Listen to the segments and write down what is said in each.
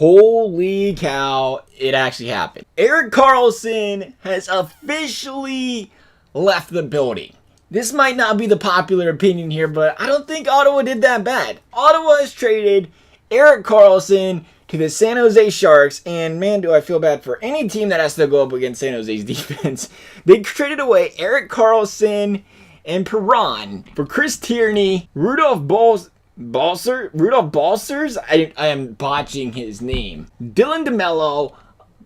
Holy cow, it actually happened. Erik Karlsson has officially left the building. This might not be the popular opinion here, but I don't think Ottawa did that bad. Ottawa has traded Erik Karlsson to the San Jose Sharks, and man, do I feel bad for any team that has to go up against San Jose's defense. They traded away Erik Karlsson and Perron for Chris Tierney, Rudolph Balcers? I am botching his name. Dylan DeMello,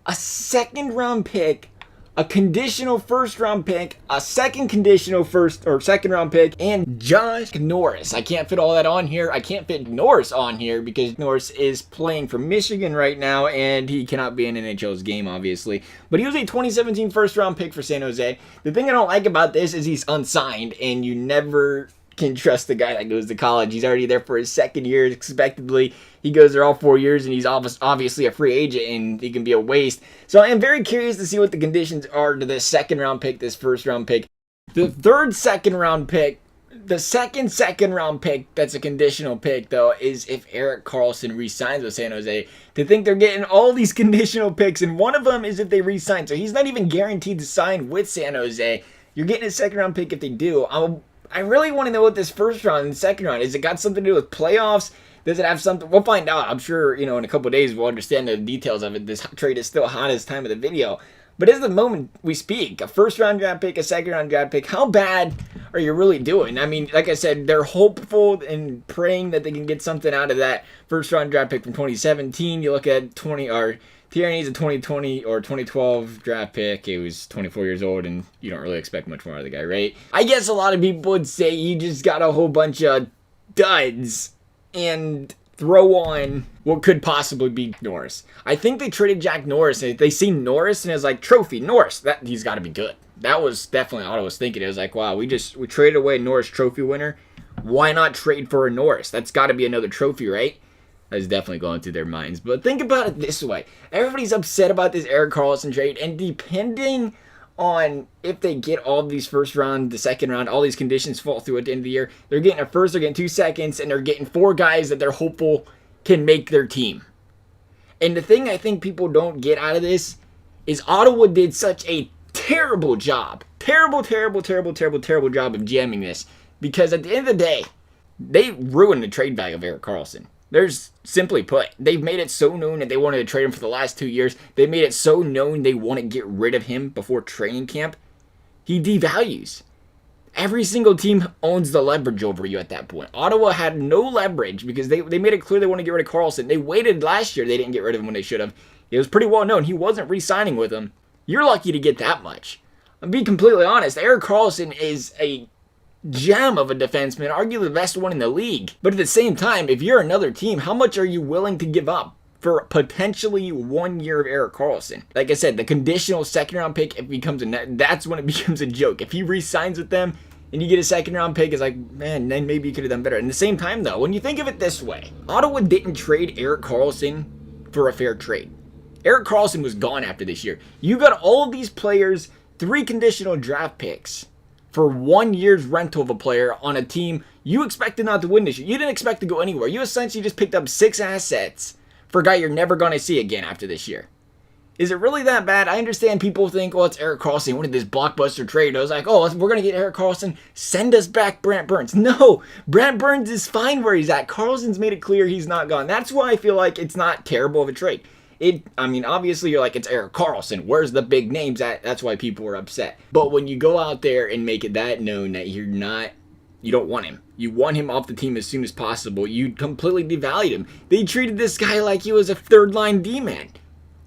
a second round pick, a conditional first round pick, a second conditional second round pick, and Josh Norris. I can't fit all that on here. I can't fit Norris on here because Norris is playing for Michigan right now and he cannot be in NHL's game, obviously. But he was a 2017 first round pick for San Jose. The thing I don't like about this is he's unsigned and you never can trust the guy that goes to college. He's already there for his second year expectedly. He goes there all 4 years and he's obviously a free agent and he can be a waste. So I am very curious to see what the conditions are to this second round pick, this first round pick. The third second round pick, the second round pick that's a conditional pick though is if Erik Karlsson re-signs with San Jose. To think they're getting all these conditional picks and one of them is if they re-sign. So he's not even guaranteed to sign with San Jose. You're getting a second round pick if they do. I really want to know what this first round and second round is. It got something to do with playoffs? Does it have something? We'll find out. I'm sure, in a couple of days we'll understand the details of it. This trade is still hot as time of the video. But as the moment we speak, a first round draft pick, a second round draft pick, how bad are you really doing? I mean, like I said, they're hopeful and praying that they can get something out of that first round draft pick from 2017. You look at Tierney's a 2020 or 2012 draft pick. He was 24 years old, and you don't really expect much more out of the guy, right? I guess a lot of people would say you just got a whole bunch of duds and throw on what could possibly be Norris. I think they traded Jack Norris, and they see Norris, and it was like, trophy, Norris, he's got to be good. That was definitely what I was thinking. It was like, wow, we traded away Norris trophy winner. Why not trade for a Norris? That's got to be another trophy, right? That's definitely going through their minds. But think about it this way. Everybody's upset about this Erik Karlsson trade, and depending on if they get all of these first round, the second round, all these conditions fall through at the end of the year, they're getting a first, they're getting 2 seconds, and they're getting 4 guys that they're hopeful can make their team. And the thing I think people don't get out of this is Ottawa did such a terrible job. Terrible job of jamming this. Because at the end of the day, they ruined the trade value of Erik Karlsson. There's simply put, they've made it so known that they wanted to trade him for the last 2 years. They made it so known they want to get rid of him before training camp. He devalues. Every single team owns the leverage over you at that point. Ottawa had no leverage because they made it clear they want to get rid of Karlsson. They waited last year. They didn't get rid of him when they should have. It was pretty well known. He wasn't re-signing with them. You're lucky to get that much. I'll be completely honest. Erik Karlsson is a gem of a defenseman, arguably the best one in the league. But at the same time, if you're another team, how much are you willing to give up for potentially 1 year of Erik Karlsson? Like I said, the conditional second round pick, that's when it becomes a joke. If he re-signs with them and you get a second round pick, it's like, man, then maybe you could have done better. At the same time though, when you think of it this way, Ottawa didn't trade Erik Karlsson for a fair trade. Erik Karlsson was gone after this year. You got all of these players, 3 conditional draft picks for 1 year's rental of a player on a team you expected not to win this year. You didn't expect to go anywhere. You essentially just picked up 6 assets for a guy you're never going to see again after this year. Is it really that bad? I understand people think, it's Erik Karlsson. He wanted this blockbuster trade. I was like, we're going to get Erik Karlsson. Send us back Brent Burns. No, Brent Burns is fine where he's at. Karlsson's made it clear he's not gone. That's why I feel like it's not terrible of a trade. Obviously you're like, it's Erik Karlsson. Where's the big names at? That's why people are upset. But when you go out there and make it that known that you don't want him. You want him off the team as soon as possible. You completely devalued him. They treated this guy like he was a third-line D-man.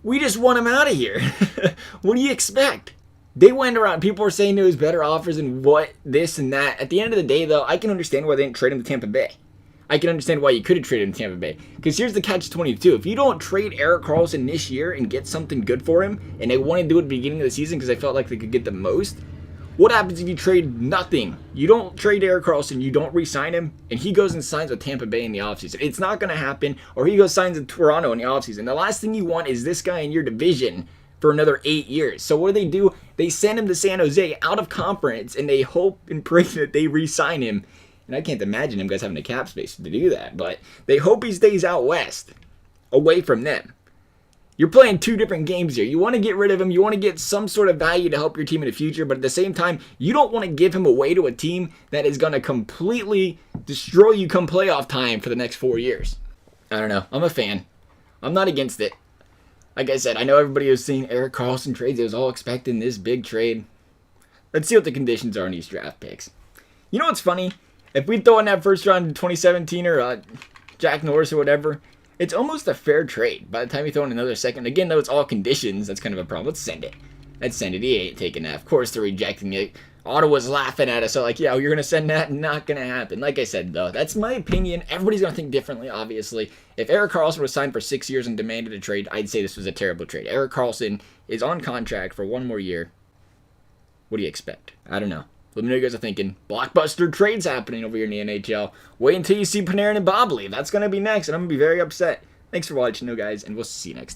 We just want him out of here. What do you expect? They went around. People were saying there was better offers and what, this and that. At the end of the day, though, I can understand why they didn't trade him to Tampa Bay. I can understand why you could have traded him to Tampa Bay. Because here's the catch-22. If you don't trade Erik Karlsson this year and get something good for him, and they want to do it at the beginning of the season because they felt like they could get the most, what happens if you trade nothing? You don't trade Erik Karlsson, you don't re-sign him, and he goes and signs with Tampa Bay in the offseason. It's not going to happen, or he goes signs with Toronto in the offseason. The last thing you want is this guy in your division for another 8 years. So what do? They send him to San Jose out of conference, and they hope and pray that they re-sign him. And I can't imagine him guys having the cap space to do that, but they hope he stays out west, away from them. You're playing two different games here. You want to get rid of him. You want to get some sort of value to help your team in the future, but at the same time, you don't want to give him away to a team that is going to completely destroy you come playoff time for the next 4 years. I don't know. I'm a fan. I'm not against it. Like I said, I know everybody was seeing Erik Karlsson trades. It was all expecting this big trade. Let's see what the conditions are in these draft picks. You know what's funny? If we throw in that first round in 2017 or Jack Norris or whatever, it's almost a fair trade by the time you throw in another second. Again, though, it's all conditions. That's kind of a problem. Let's send it. Let's send it. He ain't taking that. Of course, they're rejecting it. Ottawa's laughing at us. So, like, yeah, you're going to send that? Not going to happen. Like I said, though, that's my opinion. Everybody's going to think differently, obviously. If Erik Karlsson was signed for 6 years and demanded a trade, I'd say this was a terrible trade. Erik Karlsson is on contract for 1 more year. What do you expect? I don't know. Let me know what you guys are thinking. Blockbuster trades happening over here in the NHL. Wait until you see Panarin and Bob leave. That's going to be next, and I'm going to be very upset. Thanks for watching, though, guys, and we'll see you next time.